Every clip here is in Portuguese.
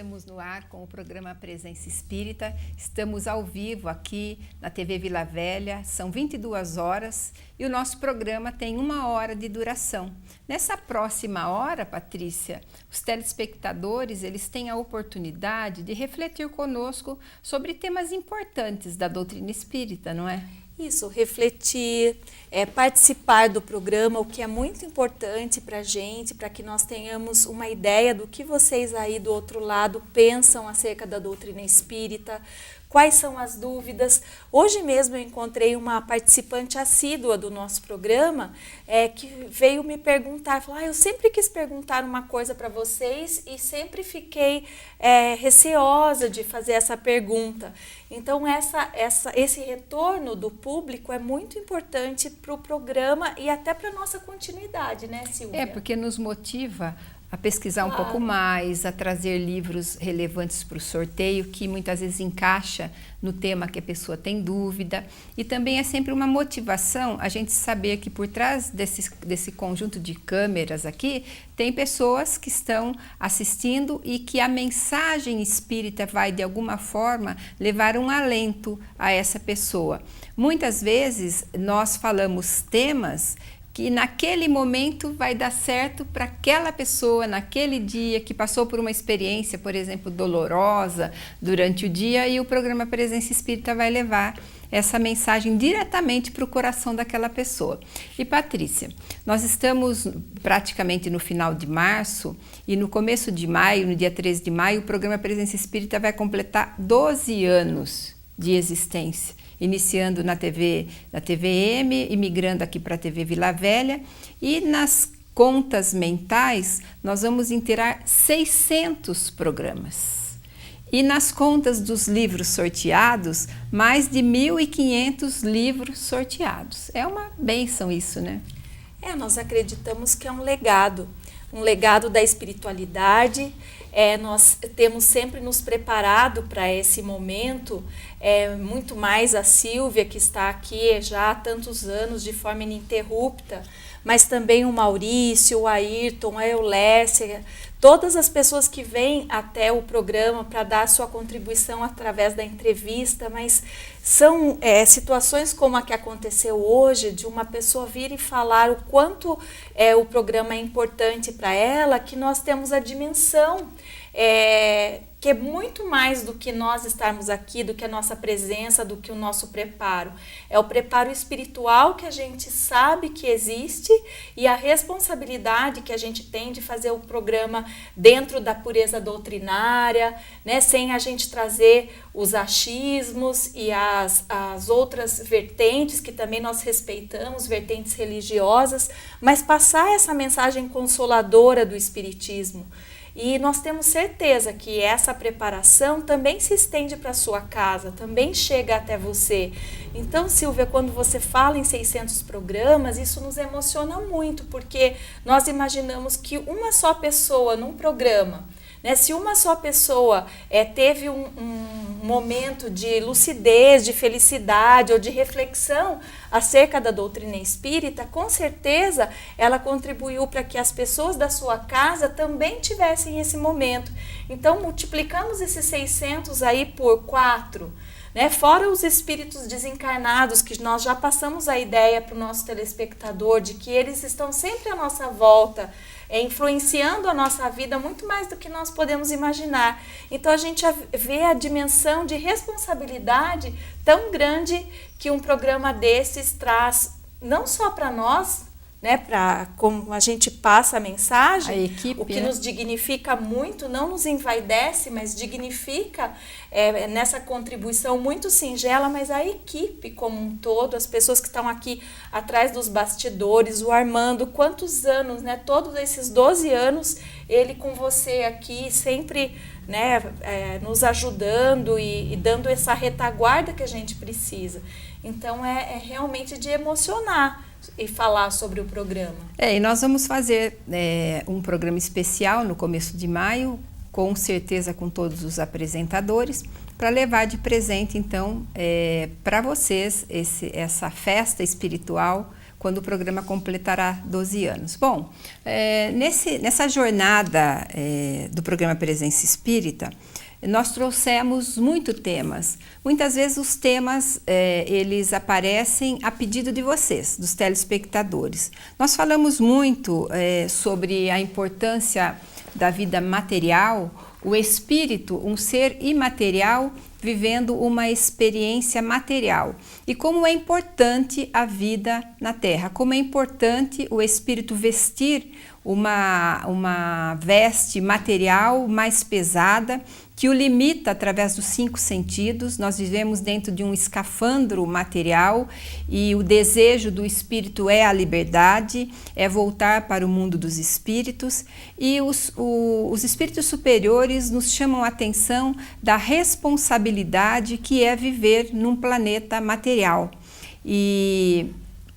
estamos no ar com o programa Presença Espírita. Estamos ao vivo aqui na TV Vila Velha, são 22 horas e o nosso programa tem 1 hora de duração. Nessa próxima hora, Patrícia, os telespectadores eles têm a oportunidade de refletir conosco sobre temas importantes da doutrina espírita, não é? Isso, refletir, participar do programa, o que é muito importante para a gente, para que nós tenhamos uma ideia do que vocês aí do outro lado pensam acerca da doutrina espírita, quais são as dúvidas. Hoje mesmo eu encontrei uma participante assídua do nosso programa que veio me perguntar, falou, eu sempre quis perguntar uma coisa para vocês e sempre fiquei receosa de fazer essa pergunta. Então esse retorno do público é muito importante para o programa e até para a nossa continuidade, né, Silvia? Porque nos motiva a pesquisar um pouco mais, a trazer livros relevantes para o sorteio, que muitas vezes encaixa no tema que a pessoa tem dúvida. E também é sempre uma motivação a gente saber que por trás desse conjunto de câmeras aqui, tem pessoas que estão assistindo e que a mensagem espírita vai, de alguma forma, levar um alento a essa pessoa. Muitas vezes nós falamos temas que naquele momento vai dar certo para aquela pessoa, naquele dia que passou por uma experiência, por exemplo, dolorosa durante o dia, e o programa Presença Espírita vai levar essa mensagem diretamente para o coração daquela pessoa. E Patrícia, nós estamos praticamente no final de março e no começo de maio, no dia 13 de maio, o programa Presença Espírita vai completar 12 anos de existência. Iniciando na TVM e migrando aqui para a TV Vila Velha. E nas contas mentais, nós vamos inteirar 600 programas. E nas contas dos livros sorteados, mais de 1.500 livros sorteados. É uma bênção isso, né? Nós acreditamos que é um legado da espiritualidade. Nós temos sempre nos preparado para esse momento, muito mais a Silvia, que está aqui já há tantos anos de forma ininterrupta, mas também o Maurício, o Ayrton, a Eulécia, todas as pessoas que vêm até o programa para dar sua contribuição através da entrevista, mas são situações como a que aconteceu hoje, de uma pessoa vir e falar o quanto o programa é importante para ela, que nós temos a dimensão que é muito mais do que nós estarmos aqui, do que a nossa presença, do que o nosso preparo. É o preparo espiritual que a gente sabe que existe e a responsabilidade que a gente tem de fazer o programa dentro da pureza doutrinária, né, sem a gente trazer os achismos e as outras vertentes que também nós respeitamos, vertentes religiosas, mas passar essa mensagem consoladora do Espiritismo. E nós temos certeza que essa preparação também se estende para a sua casa, também chega até você. Então, Silvia, quando você fala em 600 programas, isso nos emociona muito, porque nós imaginamos que uma só pessoa num programa, né, se uma só pessoa teve um momento de lucidez, de felicidade ou de reflexão acerca da doutrina espírita, com certeza ela contribuiu para que as pessoas da sua casa também tivessem esse momento. Então, multiplicamos esses 600 aí por 4, né? Fora os espíritos desencarnados, que nós já passamos a ideia para o nosso telespectador, de que eles estão sempre à nossa volta, influenciando a nossa vida muito mais do que nós podemos imaginar. Então a gente vê a dimensão de responsabilidade tão grande que um programa desses traz, não só para nós, né, para como a gente passa a mensagem, a equipe, o que nos dignifica muito, não nos envaidece, mas dignifica nessa contribuição muito singela, mas a equipe como um todo, as pessoas que estão aqui atrás dos bastidores, o Armando, quantos anos, né, todos esses 12 anos, ele com você aqui sempre, né, nos ajudando e dando essa retaguarda que a gente precisa. Então é realmente de emocionar e falar sobre o programa. E nós vamos fazer um programa especial no começo de maio, com certeza com todos os apresentadores, para levar de presente, então, para vocês essa festa espiritual quando o programa completará 12 anos. Bom, nessa jornada do programa Presença Espírita, nós trouxemos muitos temas. Muitas vezes os temas eles aparecem a pedido de vocês, dos telespectadores. Nós falamos muito sobre a importância da vida material, o espírito, um ser imaterial, vivendo uma experiência material. E como é importante a vida na Terra, como é importante o espírito vestir uma veste material mais pesada, que o limita através dos 5 sentidos. Nós vivemos dentro de um escafandro material e o desejo do espírito é a liberdade, é voltar para o mundo dos espíritos, e os espíritos superiores nos chamam a atenção da responsabilidade que é viver num planeta material. E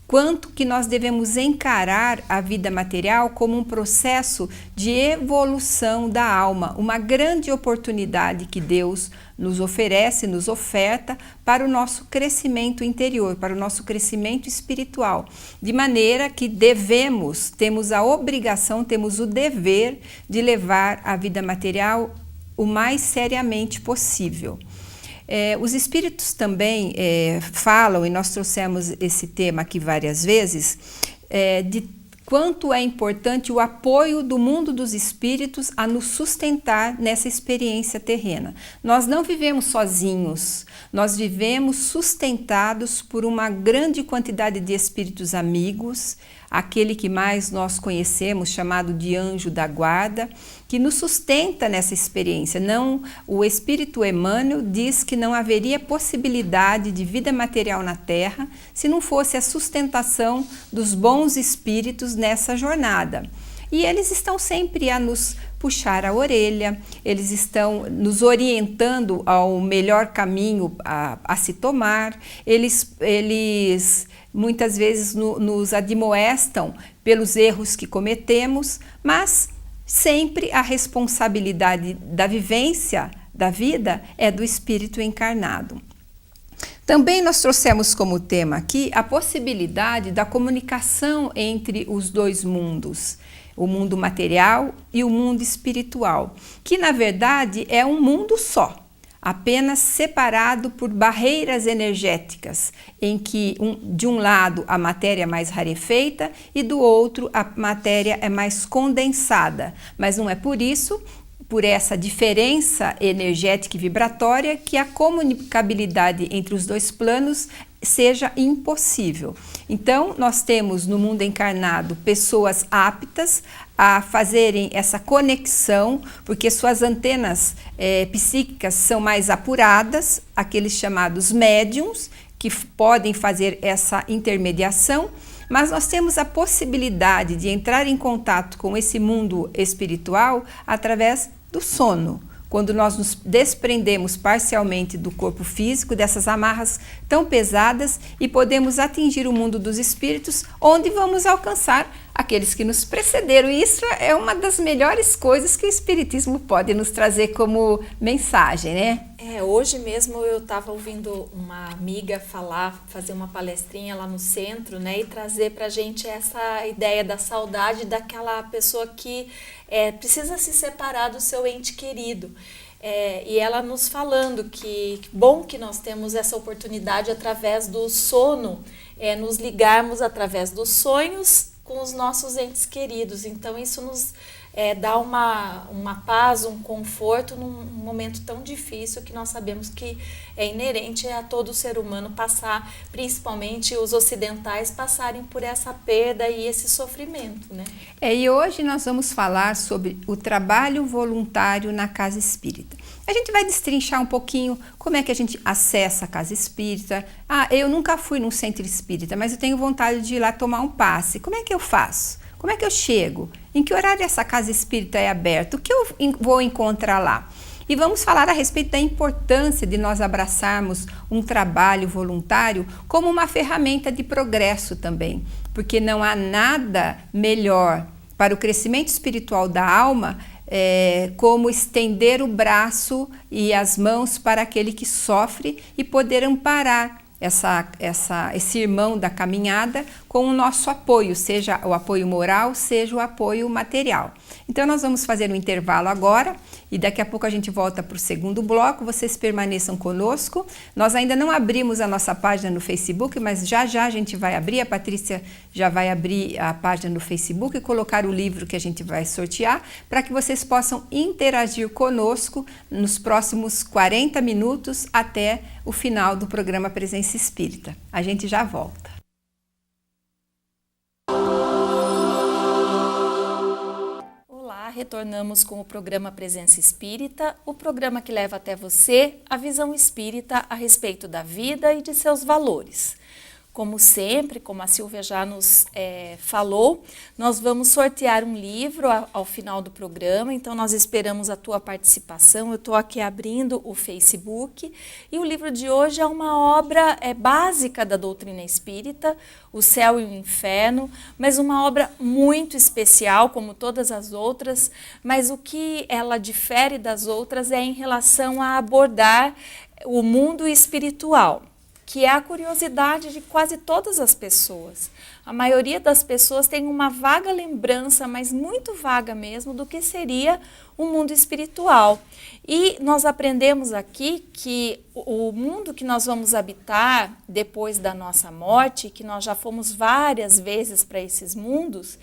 quanto que nós devemos encarar a vida material como um processo de evolução da alma, uma grande oportunidade que Deus nos oferece, nos oferta para o nosso crescimento interior, para o nosso crescimento espiritual, de maneira que temos a obrigação, temos o dever de levar a vida material o mais seriamente possível. Os espíritos também falam, e nós trouxemos esse tema aqui várias vezes, de quanto é importante o apoio do mundo dos espíritos a nos sustentar nessa experiência terrena. Nós não vivemos sozinhos, nós vivemos sustentados por uma grande quantidade de espíritos amigos, aquele que mais nós conhecemos, chamado de anjo da guarda, que nos sustenta nessa experiência. O Espírito Emmanuel diz que não haveria possibilidade de vida material na Terra se não fosse a sustentação dos bons espíritos nessa jornada. E eles estão sempre a nos puxar a orelha, eles estão nos orientando ao melhor caminho a se tomar, eles muitas vezes nos admoestam pelos erros que cometemos, mas sempre a responsabilidade da vivência da vida é do espírito encarnado. Também nós trouxemos como tema aqui a possibilidade da comunicação entre os dois mundos, o mundo material e o mundo espiritual, que na verdade é um mundo só, apenas separado por barreiras energéticas, em que de um lado a matéria é mais rarefeita e do outro a matéria é mais condensada. Mas não é por isso, por essa diferença energética e vibratória, que a comunicabilidade entre os dois planos seja impossível. Então, nós temos no mundo encarnado pessoas aptas a fazerem essa conexão, porque suas antenas psíquicas são mais apuradas, aqueles chamados médiums, que podem fazer essa intermediação, mas nós temos a possibilidade de entrar em contato com esse mundo espiritual através do sono. Quando nós nos desprendemos parcialmente do corpo físico, dessas amarras tão pesadas, e podemos atingir o mundo dos espíritos, onde vamos alcançar aqueles que nos precederam. E isso é uma das melhores coisas que o Espiritismo pode nos trazer como mensagem, né? Hoje mesmo eu estava ouvindo uma amiga fazer uma palestrinha lá no centro, né, e trazer para a gente essa ideia da saudade daquela pessoa que precisa se separar do seu ente querido. E ela nos falando que bom que nós temos essa oportunidade através do sono, nos ligarmos através dos sonhos com os nossos entes queridos. Então isso nos dá uma paz, um conforto num momento tão difícil que nós sabemos que é inerente a todo ser humano passar, principalmente os ocidentais, passarem por essa perda e esse sofrimento, né? E hoje nós vamos falar sobre o trabalho voluntário na casa espírita. A gente vai destrinchar um pouquinho como é que a gente acessa a casa espírita. Eu nunca fui num centro espírita, mas eu tenho vontade de ir lá tomar um passe. Como é que eu faço? Como é que eu chego? Em que horário essa casa espírita é aberta? O que eu vou encontrar lá? E vamos falar a respeito da importância de nós abraçarmos um trabalho voluntário como uma ferramenta de progresso também, porque não há nada melhor para o crescimento espiritual da alma como estender o braço e as mãos para aquele que sofre e poder amparar esse irmão da caminhada com o nosso apoio, seja o apoio moral, seja o apoio material. Então nós vamos fazer um intervalo agora e daqui a pouco a gente volta para o segundo bloco. Vocês permaneçam conosco. Nós ainda não abrimos a nossa página no Facebook, mas já a gente vai abrir. A Patrícia já vai abrir a página no Facebook e colocar o livro que a gente vai sortear para que vocês possam interagir conosco nos próximos 40 minutos até o final do programa Presença Espírita. A gente já volta. Retornamos com o programa Presença Espírita, o programa que leva até você a visão espírita a respeito da vida e de seus valores. Como sempre, como a Silvia já nos falou, nós vamos sortear um livro ao final do programa, então nós esperamos a tua participação. Eu estou aqui abrindo o Facebook e o livro de hoje é uma obra básica da doutrina espírita, O Céu e o Inferno, mas uma obra muito especial, como todas as outras, mas o que ela difere das outras é em relação a abordar o mundo espiritual, que é a curiosidade de quase todas as pessoas. A maioria das pessoas tem uma vaga lembrança, mas muito vaga mesmo, do que seria o mundo espiritual. E nós aprendemos aqui que o mundo que nós vamos habitar depois da nossa morte, que nós já fomos várias vezes para esses mundos,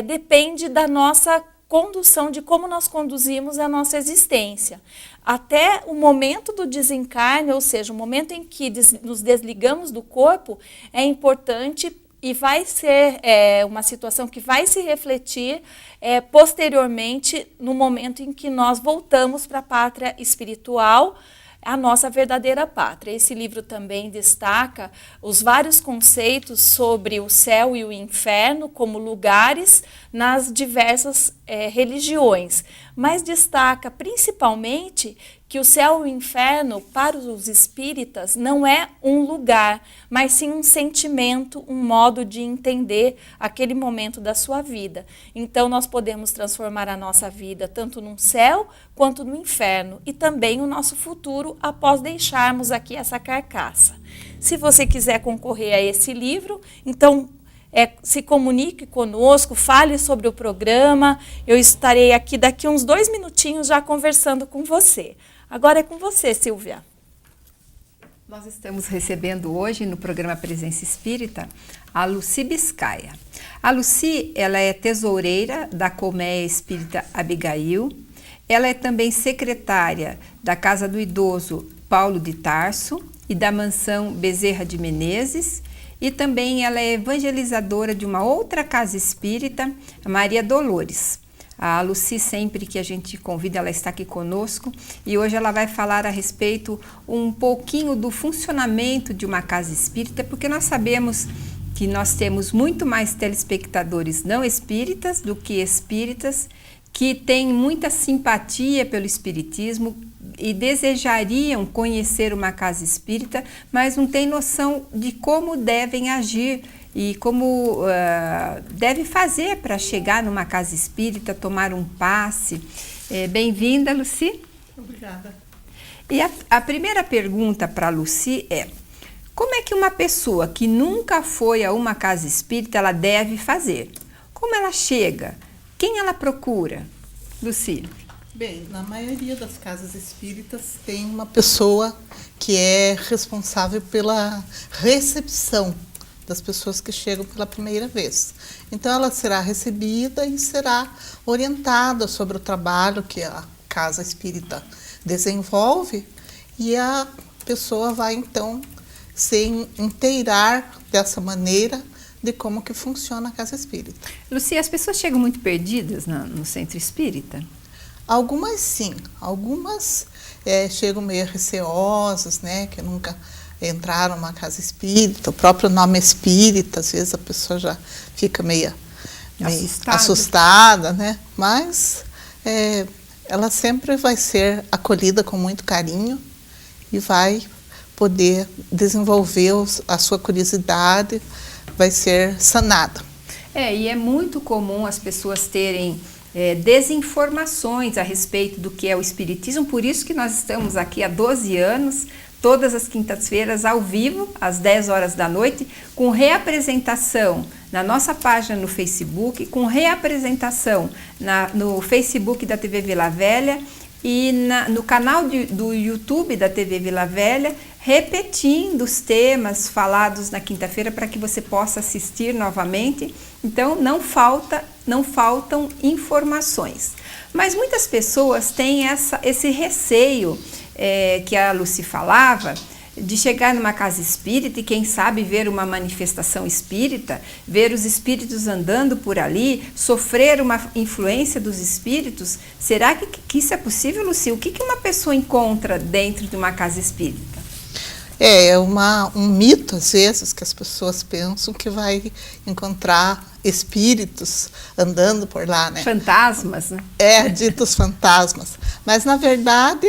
depende da nossa condução, de como nós conduzimos a nossa existência. Até o momento do desencarne, ou seja, o momento em que nos desligamos do corpo, é importante e vai ser uma situação que vai se refletir posteriormente no momento em que nós voltamos para a pátria espiritual, a nossa verdadeira pátria. Esse livro também destaca os vários conceitos sobre o céu e o inferno como lugares nas diversas religiões, mas destaca principalmente que o céu e o inferno, para os espíritas, não é um lugar, mas sim um sentimento, um modo de entender aquele momento da sua vida. Então, nós podemos transformar a nossa vida tanto no céu quanto no inferno e também o nosso futuro após deixarmos aqui essa carcaça. Se você quiser concorrer a esse livro, então se comunique conosco, fale sobre o programa. Eu estarei aqui daqui uns 2 minutinhos já conversando com você. Agora é com você, Silvia. Nós estamos recebendo hoje no programa Presença Espírita a Lucy Biscaia. A Lucy, ela é tesoureira da Colmeia Espírita Abigail. Ela é também secretária da Casa do Idoso Paulo de Tarso e da Mansão Bezerra de Menezes. E também ela é evangelizadora de uma outra casa espírita, a Maria Dolores. A Lucy, sempre que a gente convida, ela está aqui conosco e hoje ela vai falar a respeito um pouquinho do funcionamento de uma casa espírita, porque nós sabemos que nós temos muito mais telespectadores não espíritas do que espíritas que têm muita simpatia pelo espiritismo e desejariam conhecer uma casa espírita, mas não têm noção de como devem agir e como deve fazer para chegar numa casa espírita, tomar um passe. Bem-vinda, Lucy. Obrigada. E a primeira pergunta para a Lucy é: como é que uma pessoa que nunca foi a uma casa espírita, ela deve fazer? Como ela chega? Quem ela procura? Lucy. Bem, na maioria das casas espíritas tem uma pessoa que é responsável pela recepção das pessoas que chegam pela primeira vez. Então ela será recebida e será orientada sobre o trabalho que a casa espírita desenvolve e a pessoa vai então se inteirar dessa maneira de como que funciona a casa espírita. Lucy, as pessoas chegam muito perdidas no centro espírita? Algumas sim, algumas chegam meio receosas, né, que nunca entraram numa casa espírita, o próprio nome espírita, às vezes a pessoa já fica meio assustada, né, mas ela sempre vai ser acolhida com muito carinho e vai poder desenvolver a sua curiosidade, vai ser sanada. E é muito comum as pessoas terem desinformações a respeito do que é o espiritismo, por isso que nós estamos aqui há 12 anos todas as quintas-feiras, ao vivo, às 10 horas da noite, com reapresentação na nossa página no Facebook, com reapresentação no Facebook da TV Vila Velha e no canal do YouTube da TV Vila Velha, repetindo os temas falados na quinta-feira para que você possa assistir novamente. Então, não faltam informações. Mas muitas pessoas têm esse receio que a Lucy falava, de chegar numa casa espírita e quem sabe ver uma manifestação espírita, ver os espíritos andando por ali, sofrer uma influência dos espíritos. Será que isso é possível, Lucy? O que uma pessoa encontra dentro de uma casa espírita? É um mito, às vezes, que as pessoas pensam que vai encontrar espíritos andando por lá, né? Fantasmas, né? Ditos fantasmas. Mas, na verdade,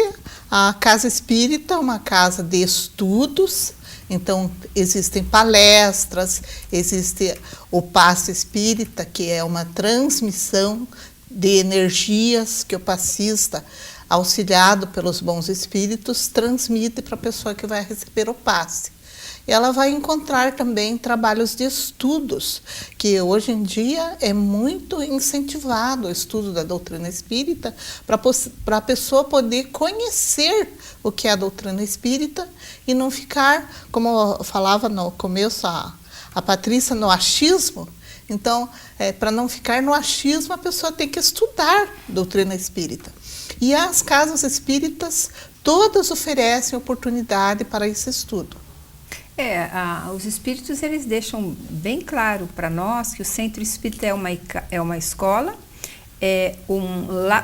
a casa espírita é uma casa de estudos. Então, existem palestras, existe o passe espírita, que é uma transmissão de energias que o passista, auxiliado pelos bons espíritos, transmite para a pessoa que vai receber o passe. Ela vai encontrar também trabalhos de estudos, que hoje em dia é muito incentivado o estudo da doutrina espírita, para a pessoa poder conhecer o que é a doutrina espírita e não ficar, como eu falava no começo, a Patrícia, no achismo. Então, para não ficar no achismo, a pessoa tem que estudar doutrina espírita. E as casas espíritas, todas oferecem oportunidade para esse estudo. Os espíritos, eles deixam bem claro para nós que o centro espírita é uma escola,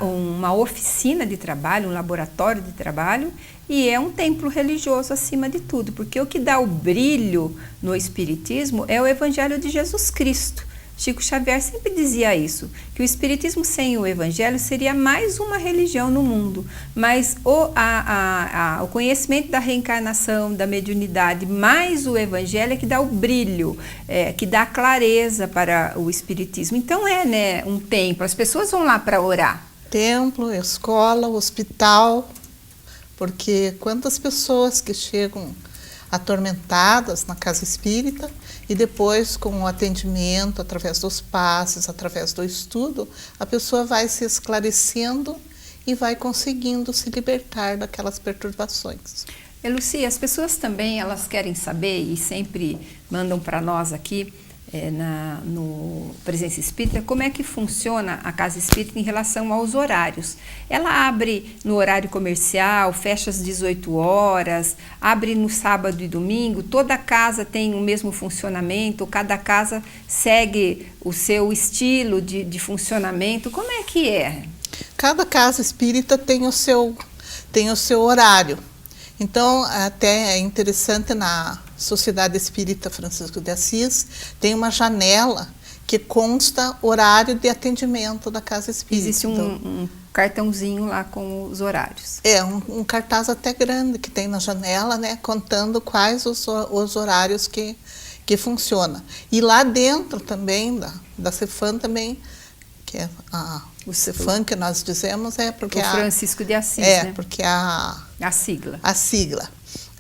uma oficina de trabalho, um laboratório de trabalho, e é um templo religioso acima de tudo, porque o que dá o brilho no espiritismo é o Evangelho de Jesus Cristo. Chico Xavier sempre dizia isso, que o espiritismo sem o evangelho seria mais uma religião no mundo, mas o conhecimento da reencarnação, da mediunidade, mais o evangelho é que dá o brilho, que dá a clareza para o espiritismo. Então né, um templo, as pessoas vão lá para orar. Templo, escola, hospital, porque quantas pessoas que chegam atormentadas na casa espírita e depois, com o atendimento, através dos passes, através do estudo, a pessoa vai se esclarecendo e vai conseguindo se libertar daquelas perturbações. Lucy, as pessoas também, elas querem saber e sempre mandam para nós aqui, no Presença Espírita, como é que funciona a Casa Espírita em relação aos horários. Ela abre no horário comercial, fecha às 18 horas, abre no sábado e domingo, toda casa tem o mesmo funcionamento, cada casa segue o seu estilo de funcionamento. Como é que é? Cada casa espírita tem o seu horário. Então, até é interessante, na Sociedade Espírita Francisco de Assis, tem uma janela que consta horário de atendimento da casa espírita. Existe um cartãozinho lá com os horários. Um cartaz até grande que tem na janela, né, contando quais os horários que funciona. E lá dentro também, da Cefam também, que é o Cefam que nós dizemos, porque o Francisco de Assis, né? Porque a sigla. A sigla.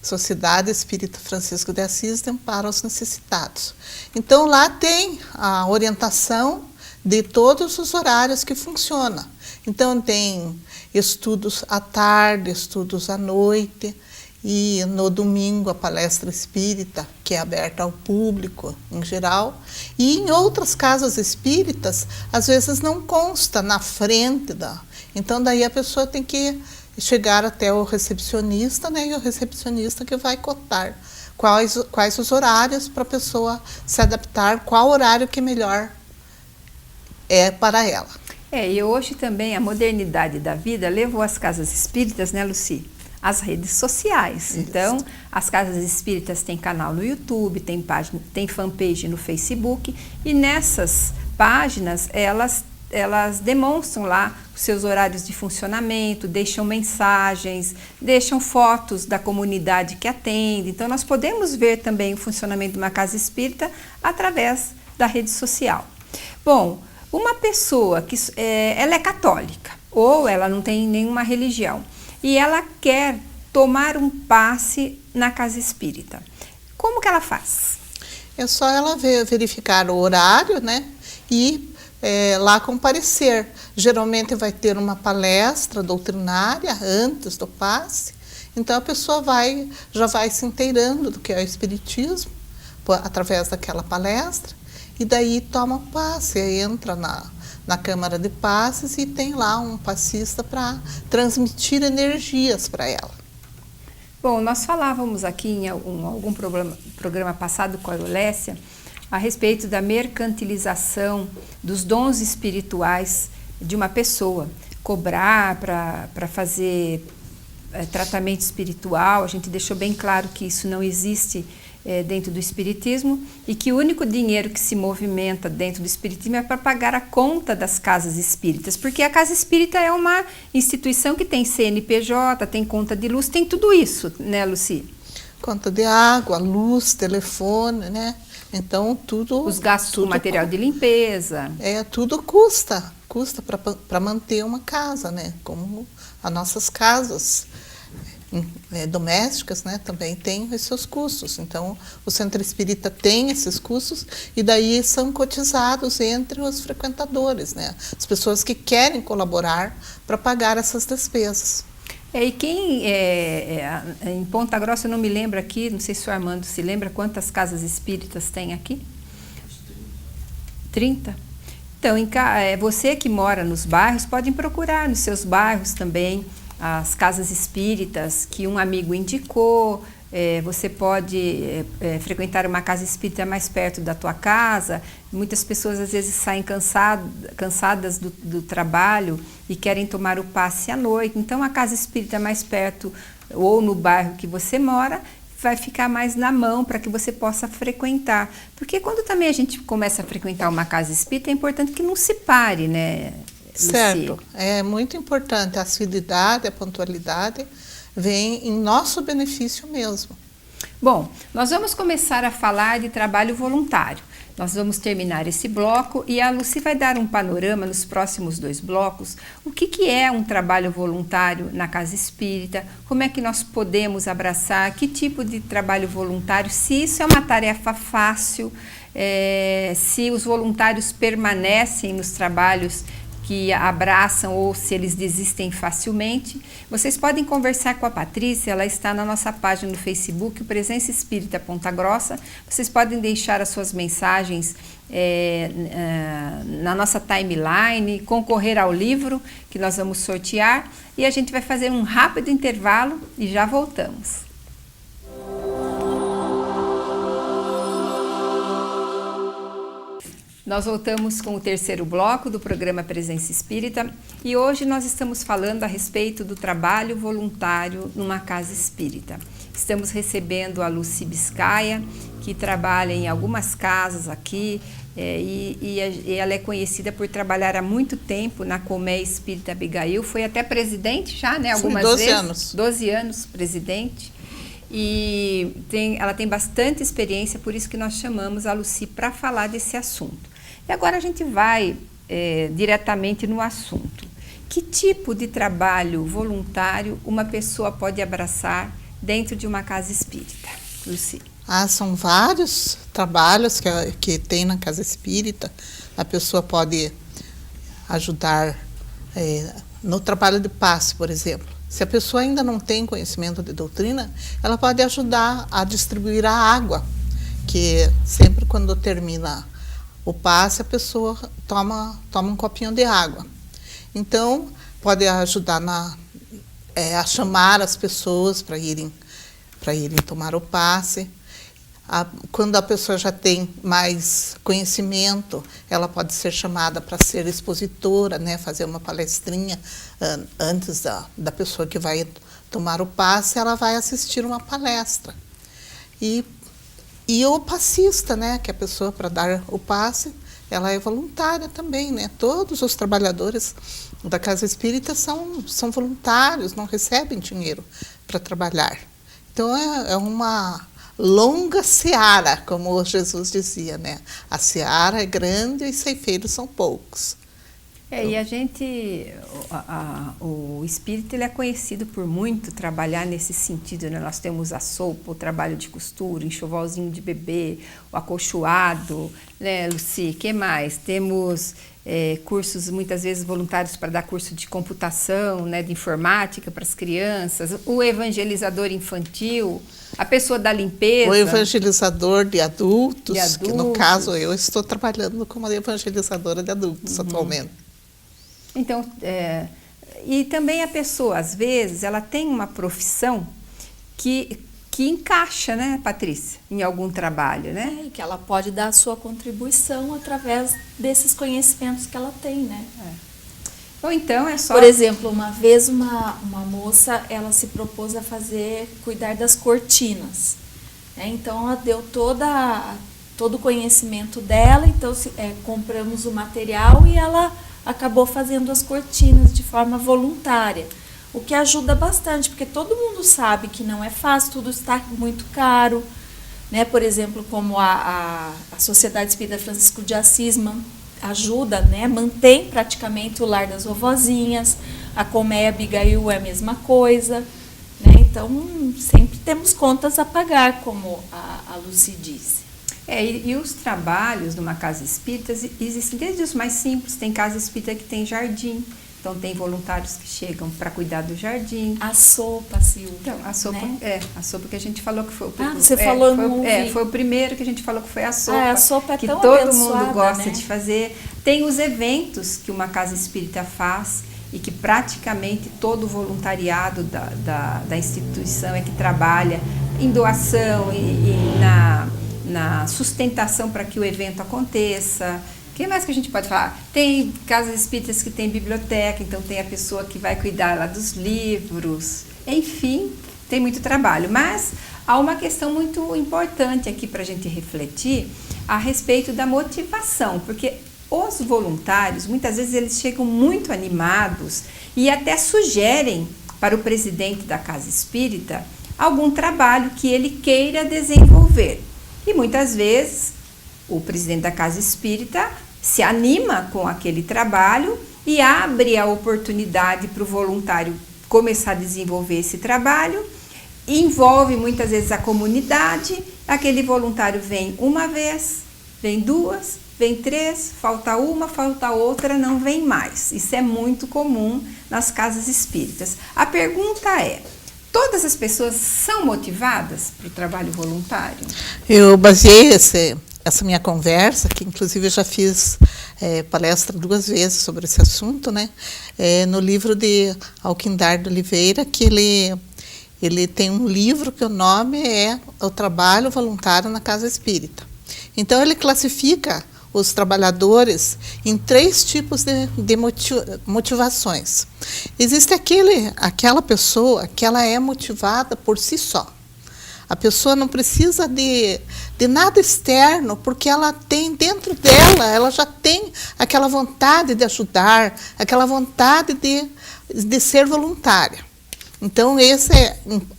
Sociedade Espírita Francisco de Assis para os necessitados. Então, lá tem a orientação de todos os horários que funcionam. Então, tem estudos à tarde, estudos à noite, e no domingo a palestra espírita, que é aberta ao público em geral. E em outras casas espíritas, às vezes não consta na frente Então, daí a pessoa tem que chegar até o recepcionista, né? E o recepcionista que vai cotar quais os horários para a pessoa se adaptar, qual horário que melhor é para ela. E hoje também a modernidade da vida levou as casas espíritas, né, Lucy? As redes sociais. Isso. Então, as casas espíritas têm canal no YouTube, tem fanpage no Facebook, e nessas páginas elas demonstram lá os seus horários de funcionamento, deixam mensagens, deixam fotos da comunidade que atende. Então, nós podemos ver também o funcionamento de uma casa espírita através da rede social. Bom, uma pessoa que ela é católica ou ela não tem nenhuma religião e ela quer tomar um passe na casa espírita. Como que ela faz? É só ela verificar o horário, né? E lá comparecer. Geralmente vai ter uma palestra doutrinária antes do passe. Então a pessoa já vai se inteirando do que é o espiritismo através daquela palestra. E daí toma o passe, entra na Câmara de Passes e tem lá um passista para transmitir energias para ela. Bom, nós falávamos aqui em algum programa passado com a Eulécia a respeito da mercantilização dos dons espirituais de uma pessoa. Cobrar para fazer tratamento espiritual, a gente deixou bem claro que isso não existe dentro do espiritismo e que o único dinheiro que se movimenta dentro do espiritismo é para pagar a conta das casas espíritas, porque a casa espírita é uma instituição que tem CNPJ, tem conta de luz, tem tudo isso, né, Lucy? Conta de água, luz, telefone, né? Então tudo... Os gastos com material de limpeza. Tudo custa para manter uma casa, né? Como as nossas casas domésticas, né, também tem os seus custos. Então, o centro espírita tem esses custos e daí são cotizados entre os frequentadores, né, as pessoas que querem colaborar para pagar essas despesas. E quem em Ponta Grossa, eu não me lembro aqui, não sei se o Armando se lembra quantas casas espíritas tem aqui? 30? Então, você que mora nos bairros, podem procurar nos seus bairros também as casas espíritas que um amigo indicou. Você pode frequentar uma casa espírita mais perto da tua casa. Muitas pessoas às vezes saem cansadas do trabalho e querem tomar o passe à noite. Então a casa espírita mais perto ou no bairro que você mora vai ficar mais na mão para que você possa frequentar. Porque quando também a gente começa a frequentar uma casa espírita, é importante que não se pare, né, Lucy? Certo, é muito importante. A assiduidade, a pontualidade vem em nosso benefício mesmo. Bom, nós vamos começar a falar de trabalho voluntário. Nós vamos terminar esse bloco e a Lucy vai dar um panorama nos próximos 2 blocos. O que é um trabalho voluntário na casa espírita? Como é que nós podemos abraçar? Que tipo de trabalho voluntário? Se isso é uma tarefa fácil, se os voluntários permanecem nos trabalhos que abraçam ou se eles desistem facilmente. Vocês podem conversar com a Patrícia, ela está na nossa página no Facebook, o Presença Espírita Ponta Grossa. Vocês podem deixar as suas mensagens na nossa timeline, concorrer ao livro que nós vamos sortear e a gente vai fazer um rápido intervalo e já voltamos. Nós voltamos com o 3º bloco do programa Presença Espírita e hoje nós estamos falando a respeito do trabalho voluntário numa casa espírita. Estamos recebendo a Lucy Biscaia, que trabalha em algumas casas aqui e ela é conhecida por trabalhar há muito tempo na Colmeia Espírita Abigail. Foi até presidente já, né? Algumas vezes. 12 anos. 12 anos presidente. E ela tem bastante experiência, por isso que nós chamamos a Lucy para falar desse assunto. E agora a gente vai diretamente no assunto. Que tipo de trabalho voluntário uma pessoa pode abraçar dentro de uma casa espírita, Lucy? São vários trabalhos que tem na casa espírita. A pessoa pode ajudar no trabalho de passe, por exemplo. Se a pessoa ainda não tem conhecimento de doutrina, ela pode ajudar a distribuir a água, que sempre quando termina o passe, a pessoa toma um copinho de água. Então, pode ajudar a chamar as pessoas para irem tomar o passe. Quando a pessoa já tem mais conhecimento, ela pode ser chamada para ser expositora, né, fazer uma palestrinha antes da pessoa que vai tomar o passe, ela vai assistir uma palestra. E o passista, né, que é a pessoa para dar o passe, ela é voluntária também, né? Todos os trabalhadores da casa espírita são voluntários, não recebem dinheiro para trabalhar. Então é uma longa seara, como Jesus dizia, né? A seara é grande e os ceifeiros são poucos. E a gente, o espírito ele é conhecido por muito trabalhar nesse sentido, né? Nós temos a sopa, o trabalho de costura, o enxovalzinho de bebê, o acolchoado, né, Luci? O que mais? Temos cursos, muitas vezes voluntários para dar curso de computação, né, de informática para as crianças, o evangelizador infantil, a pessoa da limpeza. O evangelizador de adultos, que no caso eu estou trabalhando como evangelizadora de adultos atualmente. Então, e também a pessoa, às vezes, ela tem uma profissão que encaixa, né, Patrícia, em algum trabalho, né? Que ela pode dar a sua contribuição através desses conhecimentos que ela tem, né? Ou então é só... Por exemplo, uma vez uma moça, ela se propôs a cuidar das cortinas, né? Então, ela deu todo o conhecimento dela, então compramos o material e ela acabou fazendo as cortinas de forma voluntária, o que ajuda bastante, porque todo mundo sabe que não é fácil, tudo está muito caro, né? Por exemplo, como a Sociedade Espírita Francisco de Assis ajuda, né? Mantém praticamente o lar das vovozinhas, a Colmeia Abigail é a mesma coisa, né? Então, sempre temos contas a pagar, como a Luci disse. E os trabalhos numa casa espírita existem desde os mais simples. Tem casa espírita que tem jardim, então tem voluntários que chegam para cuidar do jardim. A sopa, Silvia. Então, a sopa, né? A sopa que a gente falou que foi o primeiro. Você falou no foi o primeiro que a gente falou que foi a sopa. A sopa é que tão todo mundo gosta, né, de fazer. Tem os eventos que uma casa espírita faz e que praticamente todo o voluntariado da instituição é que trabalha em doação e na sustentação para que o evento aconteça. O que mais que a gente pode falar? Tem casas espíritas que tem biblioteca, então tem a pessoa que vai cuidar lá dos livros. Enfim, tem muito trabalho. Mas há uma questão muito importante aqui para a gente refletir a respeito da motivação, porque os voluntários, muitas vezes eles chegam muito animados e até sugerem para o presidente da casa espírita algum trabalho que ele queira desenvolver. E muitas vezes o presidente da casa espírita se anima com aquele trabalho e abre a oportunidade para o voluntário começar a desenvolver esse trabalho, envolve muitas vezes a comunidade, aquele voluntário vem uma vez, vem duas, vem três, falta uma, falta outra, não vem mais. Isso é muito comum nas casas espíritas. A pergunta é: todas as pessoas são motivadas para o trabalho voluntário? Eu baseei essa minha conversa, que inclusive eu já fiz palestra 2 vezes sobre esse assunto, né? No livro de Alquindar de Oliveira, que ele tem um livro que o nome é O Trabalho Voluntário na Casa Espírita. Então, ele classifica os trabalhadores em 3 tipos de motivações. Existe aquela pessoa que ela é motivada por si só. A pessoa não precisa de nada externo, porque ela tem dentro dela, ela já tem aquela vontade de ajudar, aquela vontade de ser voluntária. Então, esse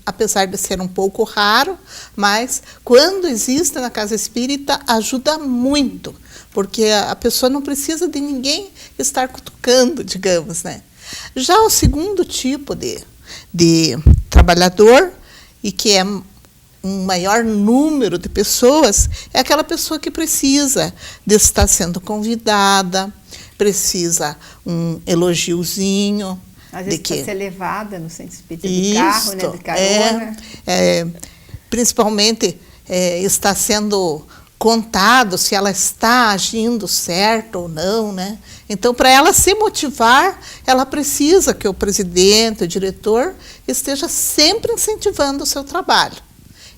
apesar de ser um pouco raro, mas quando existe na casa espírita, ajuda muito, porque a pessoa não precisa de ninguém estar cutucando, digamos, né? Já o segundo tipo de trabalhador, e que é um maior número de pessoas, é aquela pessoa que precisa de estar sendo convidada, precisa um elogiozinho. Às vezes precisa ser levada no centro espírita de carro, né, de carona. Principalmente está sendo contado se ela está agindo certo ou não, né? Então, para ela se motivar, ela precisa que o presidente, o diretor, esteja sempre incentivando o seu trabalho.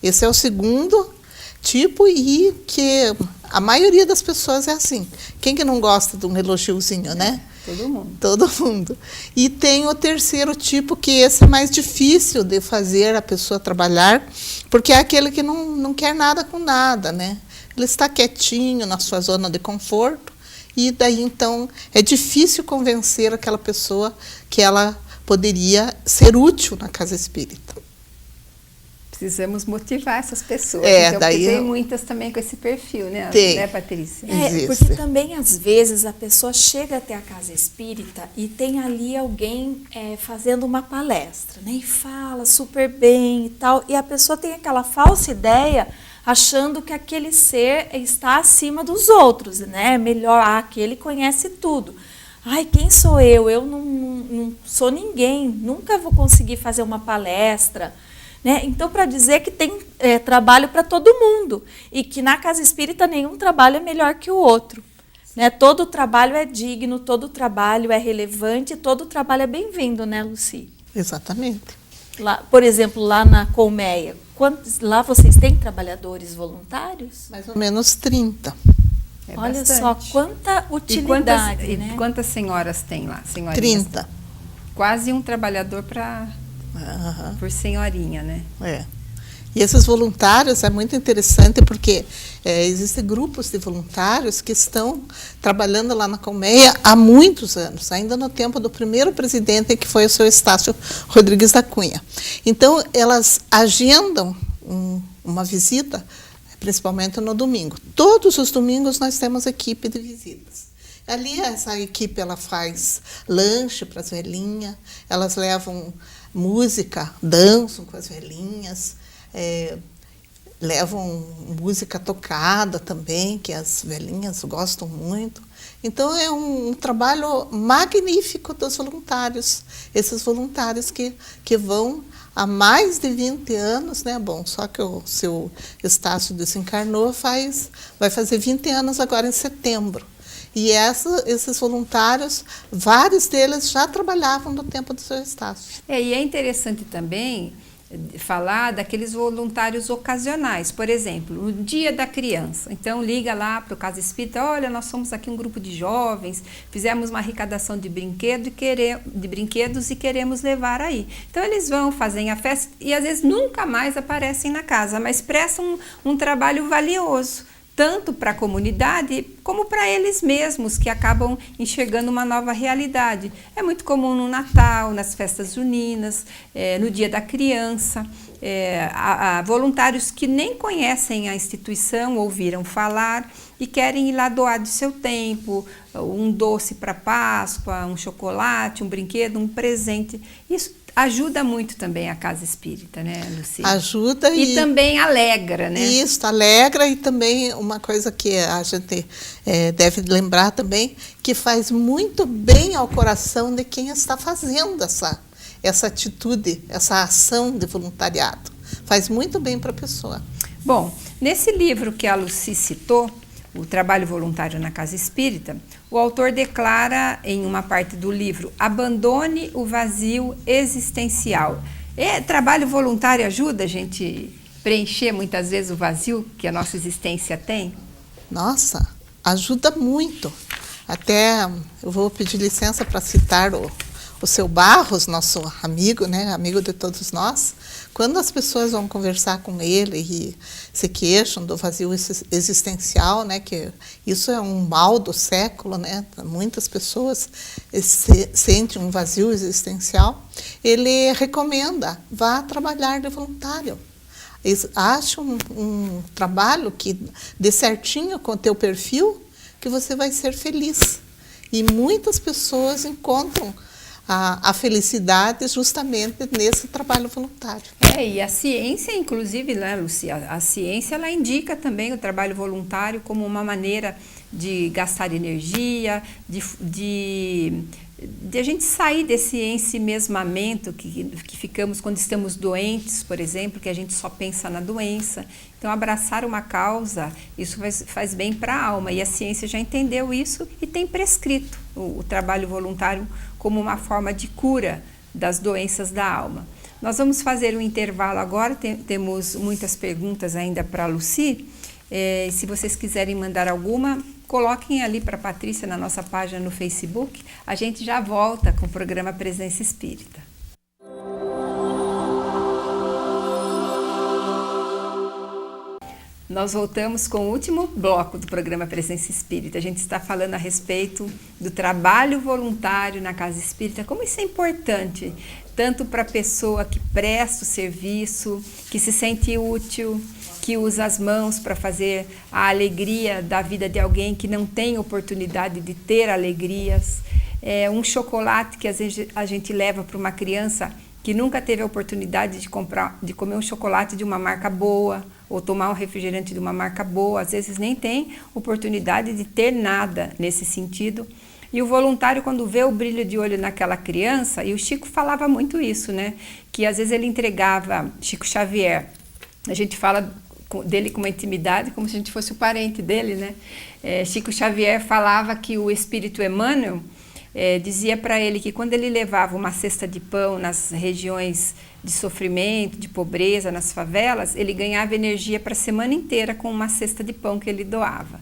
Esse é o segundo tipo, e que a maioria das pessoas é assim. Quem que não gosta de um elogiozinho, né? Todo mundo. Todo mundo. E tem o terceiro tipo, que esse é mais difícil de fazer a pessoa trabalhar, porque é aquele que não quer nada com nada, né? Ele está quietinho na sua zona de conforto, e daí, então, é difícil convencer aquela pessoa que ela poderia ser útil na casa espírita. Precisamos motivar essas pessoas. Então, porque tem muitas também com esse perfil, né? Tem. Né, Patrícia? Porque também, às vezes, a pessoa chega até a casa espírita e tem ali alguém fazendo uma palestra, né? E fala super bem e tal, e a pessoa tem aquela falsa ideia achando que aquele ser está acima dos outros, né? Melhor, aquele conhece tudo. Ai, quem sou eu? Eu não sou ninguém, nunca vou conseguir fazer uma palestra. Né? Então, para dizer que tem trabalho para todo mundo e que na casa espírita nenhum trabalho é melhor que o outro. Né? Todo trabalho é digno, todo trabalho é relevante, todo trabalho é bem-vindo, né, Lucy? Exatamente. Lá, por exemplo, lá na Colmeia, lá vocês têm trabalhadores voluntários? Mais ou menos 30. Olha bastante. só, quanta utilidade, né? Quantas senhoras tem lá? 30. Quase um trabalhador por senhorinha, né? E esses voluntários é muito interessante porque existem grupos de voluntários que estão trabalhando lá na Colmeia há muitos anos, ainda no tempo do primeiro presidente, que foi o seu Estácio Rodrigues da Cunha. Então, elas agendam uma visita, principalmente no domingo. Todos os domingos nós temos equipe de visitas. Ali essa equipe ela faz lanche para as velhinhas, elas levam música, dançam com as velhinhas, levam música tocada também, que as velhinhas gostam muito. Então é um trabalho magnífico dos voluntários, esses voluntários que vão há mais de 20 anos, né? Bom, só que o seu Estácio desencarnou vai fazer 20 anos agora em setembro. E esses voluntários, vários deles já trabalhavam no tempo do seu Estácio. E é interessante também falar daqueles voluntários ocasionais. Por exemplo, o Dia da Criança. Então, liga lá para o Casa Espírita, olha, nós somos aqui um grupo de jovens, fizemos uma arrecadação de brinquedos e queremos levar aí. Então, eles vão, fazem a festa e, às vezes, nunca mais aparecem na casa, mas prestam um trabalho valioso, tanto para a comunidade como para eles mesmos, que acabam enxergando uma nova realidade. É muito comum no Natal, nas festas juninas, no Dia da Criança, há voluntários que nem conhecem a instituição, ouviram falar e querem ir lá doar de seu tempo, um doce para Páscoa, um chocolate, um brinquedo, um presente. Isso ajuda muito também a Casa Espírita, né, Lucy? Ajuda e também alegra, né? Isso, alegra, e também uma coisa que a gente deve lembrar também, que faz muito bem ao coração de quem está fazendo essa atitude, essa ação de voluntariado. Faz muito bem para a pessoa. Bom, nesse livro que a Lucy citou, O Trabalho Voluntário na Casa Espírita, o autor declara em uma parte do livro: abandone o vazio existencial. Trabalho voluntário ajuda a gente preencher muitas vezes o vazio que a nossa existência tem? Nossa, ajuda muito. Até eu vou pedir licença para citar o seu Barros, nosso amigo, né, amigo de todos nós. Quando as pessoas vão conversar com ele e se queixam do vazio existencial, né, que isso é um mal do século, né, muitas pessoas sentem um vazio existencial, ele recomenda, vá trabalhar de voluntário. Ache um trabalho que dê certinho com o teu perfil, que você vai ser feliz. E muitas pessoas encontram a felicidade justamente nesse trabalho voluntário. E a ciência, inclusive, né, Lucia, a ciência ela indica também o trabalho voluntário como uma maneira de gastar energia, de a gente sair desse ensimesmamento que ficamos quando estamos doentes, por exemplo, que a gente só pensa na doença. Então, abraçar uma causa, isso faz bem para a alma. E a ciência já entendeu isso e tem prescrito o trabalho voluntário como uma forma de cura das doenças da alma. Nós vamos fazer um intervalo agora, temos muitas perguntas ainda para a Lucy. Se vocês quiserem mandar alguma, coloquem ali para a Patrícia na nossa página no Facebook. A gente já volta com o programa Presença Espírita. Nós voltamos com o último bloco do programa Presença Espírita. A gente está falando a respeito do trabalho voluntário na Casa Espírita, como isso é importante, tanto para a pessoa que presta o serviço, que se sente útil, que usa as mãos para fazer a alegria da vida de alguém que não tem oportunidade de ter alegrias. Um chocolate que às vezes a gente leva para uma criança que nunca teve a oportunidade de comer um chocolate de uma marca boa, ou tomar um refrigerante de uma marca boa, às vezes nem tem oportunidade de ter nada nesse sentido. E o voluntário, quando vê o brilho de olho naquela criança, e o Chico falava muito isso, né? Que às vezes ele entregava, Chico Xavier, a gente fala dele com uma intimidade, como se a gente fosse o parente dele, né? Chico Xavier falava que o Espírito Emmanuel dizia para ele que quando ele levava uma cesta de pão nas regiões de sofrimento, de pobreza, nas favelas, ele ganhava energia para a semana inteira com uma cesta de pão que ele doava.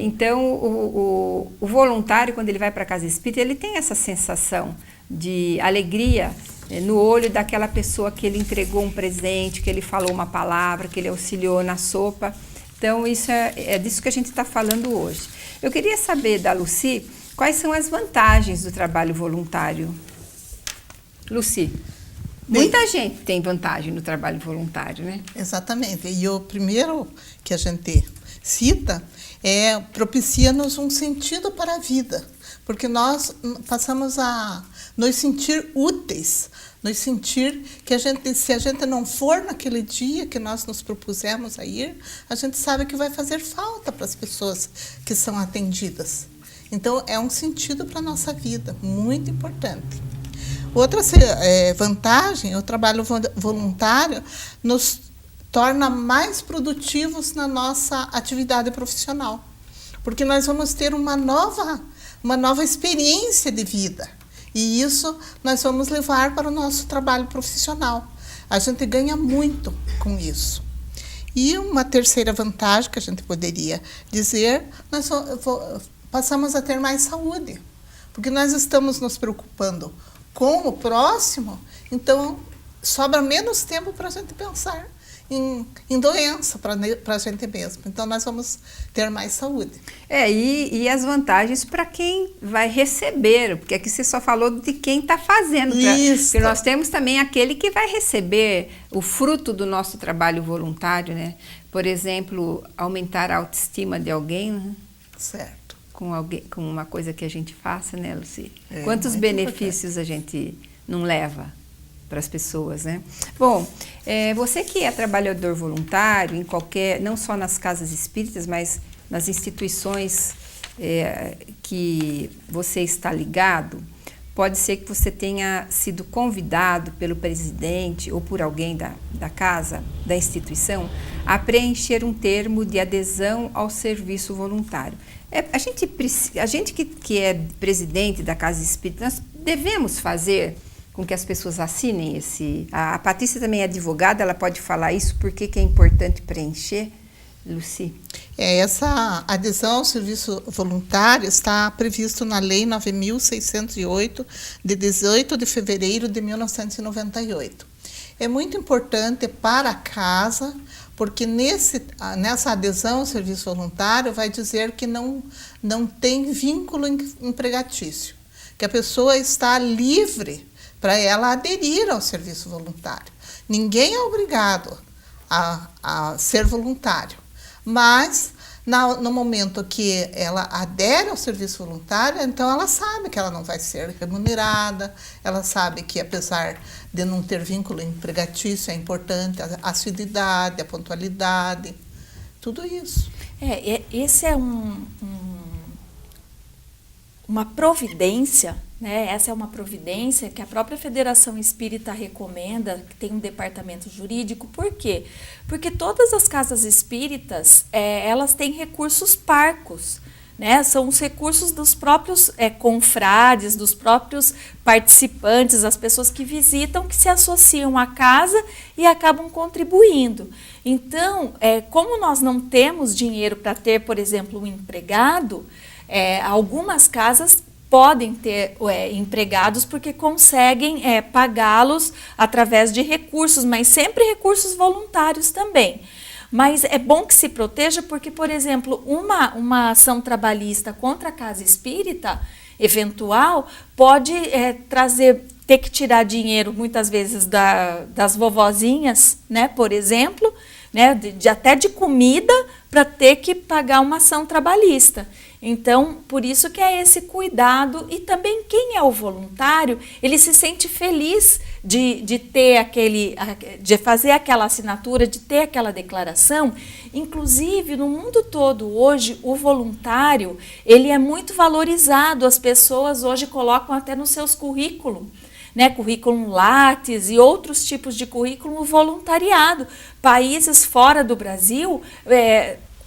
Então, o voluntário, quando ele vai para a Casa Espírita, ele tem essa sensação de alegria no olho daquela pessoa que ele entregou um presente, que ele falou uma palavra, que ele auxiliou na sopa. Então, isso é disso que a gente está falando hoje. Eu queria saber da Lucy quais são as vantagens do trabalho voluntário. Lucy, muita gente tem vantagem no trabalho voluntário, né? Exatamente. E o primeiro que a gente cita propicia-nos um sentido para a vida, porque nós passamos a nos sentir úteis, nos sentir que se a gente não for naquele dia que nós nos propusemos a ir, a gente sabe que vai fazer falta para as pessoas que são atendidas. Então, é um sentido para a nossa vida, muito importante. Outra vantagem, o trabalho voluntário nos torna mais produtivos na nossa atividade profissional, porque nós vamos ter uma nova experiência de vida, e isso nós vamos levar para o nosso trabalho profissional. A gente ganha muito com isso. E uma terceira vantagem que a gente poderia dizer, nós passamos a ter mais saúde, porque nós estamos nos preocupando com o próximo, então sobra menos tempo para a gente pensar em doença para a gente mesmo. Então, nós vamos ter mais saúde. E as vantagens para quem vai receber, porque aqui você só falou de quem está fazendo. Isso. Porque nós temos também aquele que vai receber o fruto do nosso trabalho voluntário, né? Por exemplo, aumentar a autoestima de alguém, né? Certo. Com uma coisa que a gente faça, né, Lucy? Quantos benefícios a gente não leva para as pessoas, né? Bom, você que é trabalhador voluntário não só nas casas espíritas, mas nas instituições que você está ligado, pode ser que você tenha sido convidado pelo presidente ou por alguém da casa, da instituição, a preencher um termo de adesão ao serviço voluntário. A gente que é presidente da Casa Espírita, nós devemos fazer com que as pessoas assinem esse... A Patrícia também é advogada, ela pode falar isso, por que é importante preencher, Lucy? Essa adesão ao serviço voluntário está previsto na Lei 9.608, de 18 de fevereiro de 1998. É muito importante para a casa, porque nessa adesão ao serviço voluntário vai dizer que não tem vínculo empregatício, que a pessoa está livre para ela aderir ao serviço voluntário. Ninguém é obrigado a ser voluntário, mas no momento que ela adere ao serviço voluntário, então ela sabe que ela não vai ser remunerada, ela sabe que, apesar de não ter vínculo empregatício, é importante a assiduidade, a pontualidade, tudo isso. Esse é uma providência, né? Essa é uma providência que a própria Federação Espírita recomenda, que tem um departamento jurídico. Por quê? Porque todas as casas espíritas, elas têm recursos parcos, né? São os recursos dos próprios confrades, dos próprios participantes, as pessoas que visitam, que se associam à casa e acabam contribuindo. Então, como nós não temos dinheiro para ter, por exemplo, um empregado, algumas casas podem ter empregados porque conseguem pagá-los através de recursos, mas sempre recursos voluntários também. Mas é bom que se proteja porque, por exemplo, uma ação trabalhista contra a casa espírita eventual pode ter que tirar dinheiro muitas vezes das vovozinhas, né, por exemplo, né, até de comida para ter que pagar uma ação trabalhista. Então, por isso que é esse cuidado, e também quem é o voluntário, ele se sente feliz de ter de fazer aquela assinatura, de ter aquela declaração. Inclusive, no mundo todo hoje, o voluntário, ele é muito valorizado, as pessoas hoje colocam até nos seus currículos, né, currículo Lattes e outros tipos de currículo, voluntariado. Países fora do Brasil,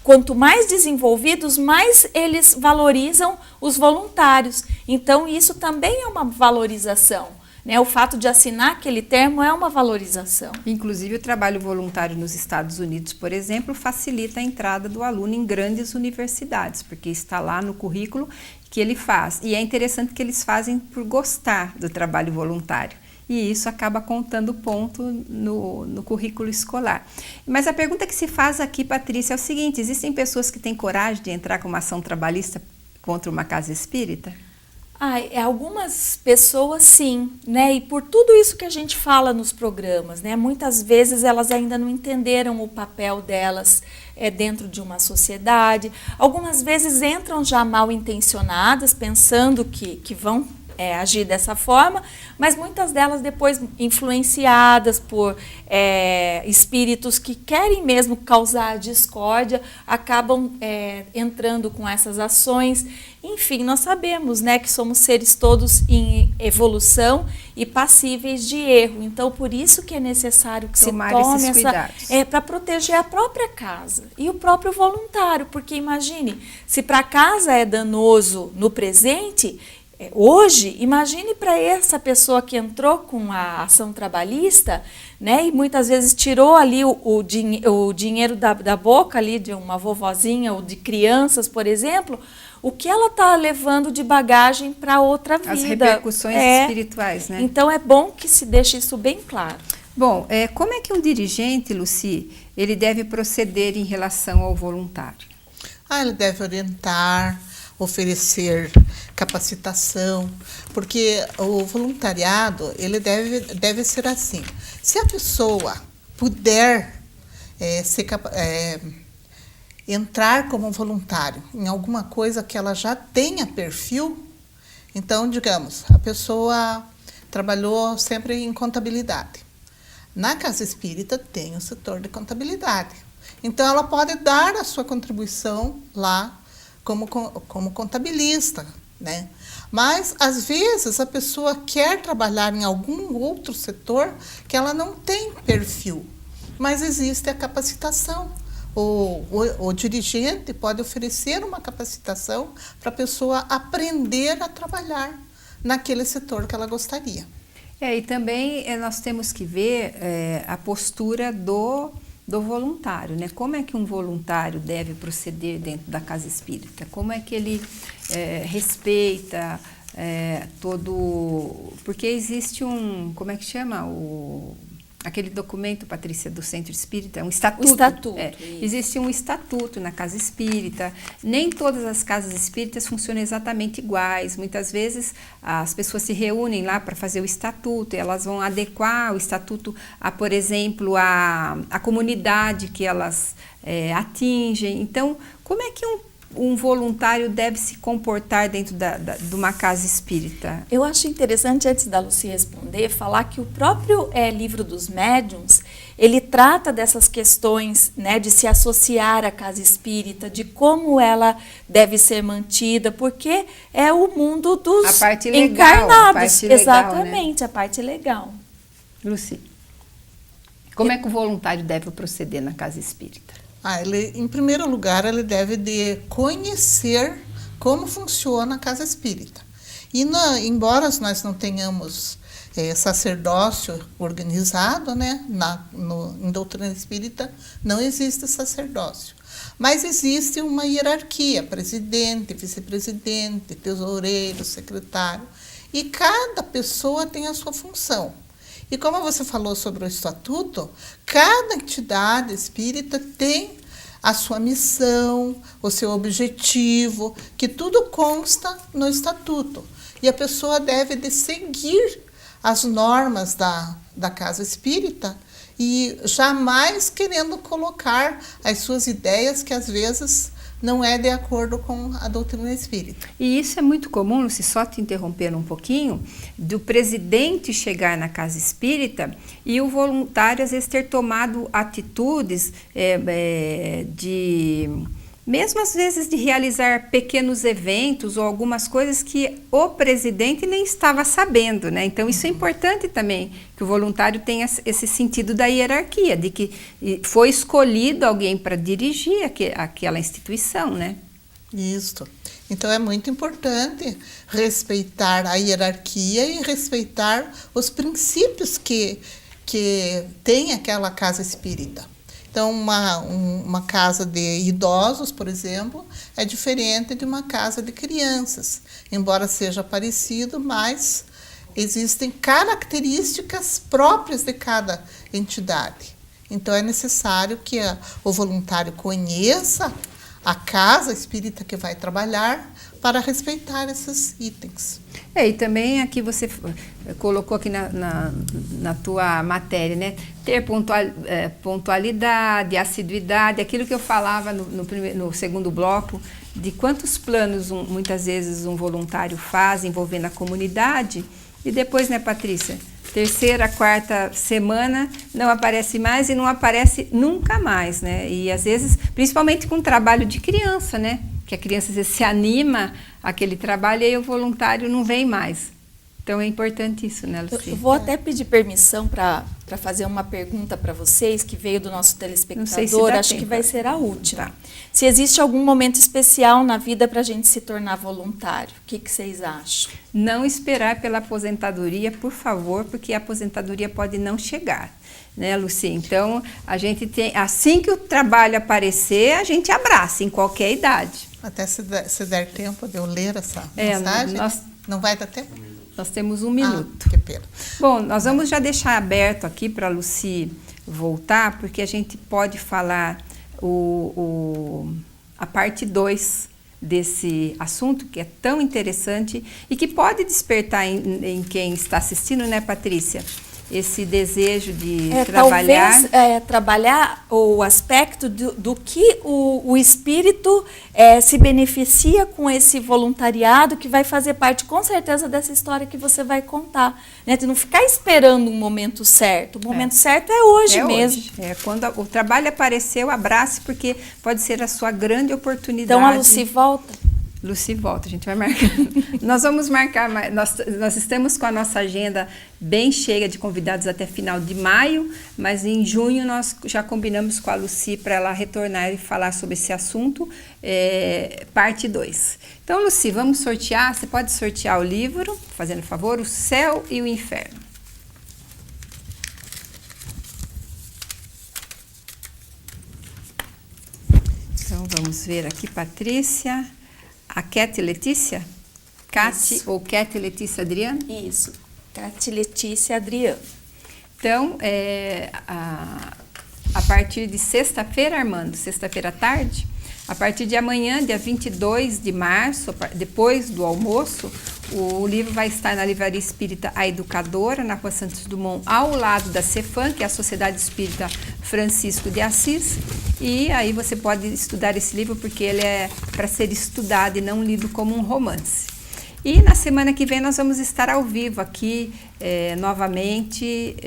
quanto mais desenvolvidos, mais eles valorizam os voluntários. Então, isso também é uma valorização, né? O fato de assinar aquele termo é uma valorização. Inclusive, o trabalho voluntário nos Estados Unidos, por exemplo, facilita a entrada do aluno em grandes universidades, porque está lá no currículo que ele faz. E é interessante que eles fazem por gostar do trabalho voluntário. E isso acaba contando ponto no currículo escolar. Mas a pergunta que se faz aqui, Patrícia, é o seguinte: existem pessoas que têm coragem de entrar com uma ação trabalhista contra uma casa espírita? Algumas pessoas sim, né? E por tudo isso que a gente fala nos programas, né? Muitas vezes elas ainda não entenderam o papel delas dentro de uma sociedade. Algumas vezes entram já mal intencionadas, pensando que vão agir dessa forma, mas muitas delas depois influenciadas por espíritos que querem mesmo causar discórdia, acabam entrando com essas ações. Enfim, nós sabemos, né, que somos seres todos em evolução e passíveis de erro. Então, por isso que é necessário que tomar se tome esses cuidados. para proteger a própria casa e o próprio voluntário, porque imagine, se para a casa é danoso no presente, hoje, imagine para essa pessoa que entrou com a ação trabalhista, né, e muitas vezes tirou ali o dinheiro da boca ali de uma vovozinha ou de crianças, por exemplo, o que ela está levando de bagagem para outra vida. As repercussões espirituais, né? Então é bom que se deixe isso bem claro. Bom, como é que um dirigente, Lucy, ele deve proceder em relação ao voluntário? Ele deve orientar, oferecer capacitação, porque o voluntariado, ele deve ser assim. Se a pessoa puder entrar como voluntário em alguma coisa que ela já tenha perfil, então, digamos, a pessoa trabalhou sempre em contabilidade. Na Casa Espírita tem o setor de contabilidade. Então, ela pode dar a sua contribuição lá como contabilista, né? Mas, às vezes, a pessoa quer trabalhar em algum outro setor que ela não tem perfil, mas existe a capacitação. O dirigente pode oferecer uma capacitação para a pessoa aprender a trabalhar naquele setor que ela gostaria. E também nós temos que ver a postura do voluntário, né? Como é que um voluntário deve proceder dentro da casa espírita? Como é que ele respeita porque existe como é que chama? Aquele documento, Patrícia, do Centro Espírita, um estatuto. O estatuto. Existe um estatuto na casa espírita. Nem todas as casas espíritas funcionam exatamente iguais. Muitas vezes as pessoas se reúnem lá para fazer o estatuto, e elas vão adequar o estatuto a, por exemplo, a comunidade que elas atingem. Então, como é que um voluntário deve se comportar dentro de uma casa espírita? Eu acho interessante, antes da Lucy responder, falar que o próprio Livro dos Médiuns, ele trata dessas questões, né, de se associar à casa espírita, de como ela deve ser mantida, porque é o mundo dos a parte legal, encarnados. A parte legal, exatamente, né? A parte legal. Lucy, como é que o voluntário deve proceder na casa espírita? Em primeiro lugar, ele deve de conhecer como funciona a casa espírita. E embora nós não tenhamos sacerdócio organizado, né, em doutrina espírita, não existe sacerdócio. Mas existe uma hierarquia, presidente, vice-presidente, tesoureiro, secretário. E cada pessoa tem a sua função. E como você falou sobre o estatuto, cada entidade espírita tem a sua missão, o seu objetivo, que tudo consta no estatuto. E a pessoa deve de seguir as normas da casa espírita e jamais querendo colocar as suas ideias, que às vezes não é de acordo com a doutrina espírita. E isso é muito comum, Lucy, só te interrompendo um pouquinho, do presidente chegar na casa espírita e o voluntário às vezes ter tomado atitudes mesmo às vezes de realizar pequenos eventos ou algumas coisas que o presidente nem estava sabendo, né? Então isso é importante também, que o voluntário tenha esse sentido da hierarquia, de que foi escolhido alguém para dirigir aquela instituição, né? Isso. Então é muito importante respeitar a hierarquia e respeitar os princípios que tem aquela casa espírita. Então, uma casa de idosos, por exemplo, é diferente de uma casa de crianças. Embora seja parecido, mas existem características próprias de cada entidade. Então, é necessário que o voluntário conheça a casa espírita que vai trabalhar para respeitar esses itens. E também aqui você colocou aqui na tua matéria, né? Ter pontualidade, assiduidade, aquilo que eu falava no segundo bloco, de quantos planos muitas vezes um voluntário faz envolvendo a comunidade e depois, né, Patrícia? Terceira, quarta semana não aparece mais e não aparece nunca mais, né? E às vezes, principalmente com trabalho de criança, né? Que a criança às vezes se anima àquele trabalho e aí o voluntário não vem mais. Então é importante isso, né, Lucy? Eu vou até pedir permissão para fazer uma pergunta para vocês, que veio do nosso telespectador, acho que vai ser a última. Tá. Se existe algum momento especial na vida para a gente se tornar voluntário, o que vocês acham? Não esperar pela aposentadoria, por favor, porque a aposentadoria pode não chegar, né, Lucy? Então, a gente tem, assim que o trabalho aparecer, a gente abraça em qualquer idade. Até se der tempo de eu ler essa mensagem, não vai dar tempo? Nós temos 1 minuto. Que pena. Bom, nós vamos já deixar aberto aqui para a Lucy voltar, porque a gente pode falar a parte 2 desse assunto, que é tão interessante e que pode despertar em quem está assistindo, né, Patrícia? Esse desejo de trabalhar. Talvez trabalhar o aspecto do que o espírito se beneficia com esse voluntariado, que vai fazer parte, com certeza, dessa história que você vai contar. Né? De não ficar esperando um momento certo. O momento certo é hoje mesmo. Hoje. Quando o trabalho apareceu, abrace, porque pode ser a sua grande oportunidade. Então, a Lucy volta. Lucy volta, a gente vai marcar. Nós vamos marcar, nós estamos com a nossa agenda bem cheia de convidados até final de maio, mas em junho nós já combinamos com a Lucy para ela retornar e falar sobre esse assunto, parte 2. Então, Lucy, vamos sortear, você pode sortear o livro, fazendo favor, O Céu e o Inferno. Então, vamos ver aqui, Patrícia. A Cat Letícia? Cat ou Cat Letícia Adriana? Isso, Cat Letícia Adriana. Então, a partir de sexta-feira, Armando, sexta-feira à tarde, a partir de amanhã, dia 22 de março, depois do almoço, o livro vai estar na Livraria Espírita A Educadora, na Rua Santos Dumont, ao lado da Cefam, que é a Sociedade Espírita Francisco de Assis. E aí você pode estudar esse livro porque ele é para ser estudado e não lido como um romance. E na semana que vem nós vamos estar ao vivo aqui novamente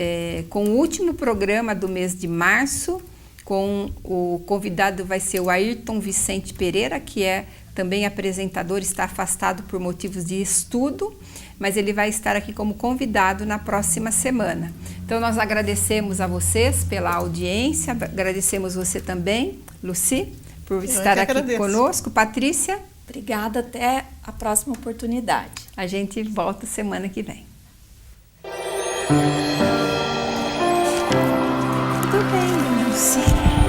com o último programa do mês de março. Com o convidado vai ser o Ayrton Vicente Pereira, que é também apresentador, está afastado por motivos de estudo, mas ele vai estar aqui como convidado na próxima semana. Então, nós agradecemos a vocês pela audiência, agradecemos você também, Lucy, por estar aqui conosco. Patrícia? Obrigada, até a próxima oportunidade. A gente volta semana que vem. Tudo bem, Lucy.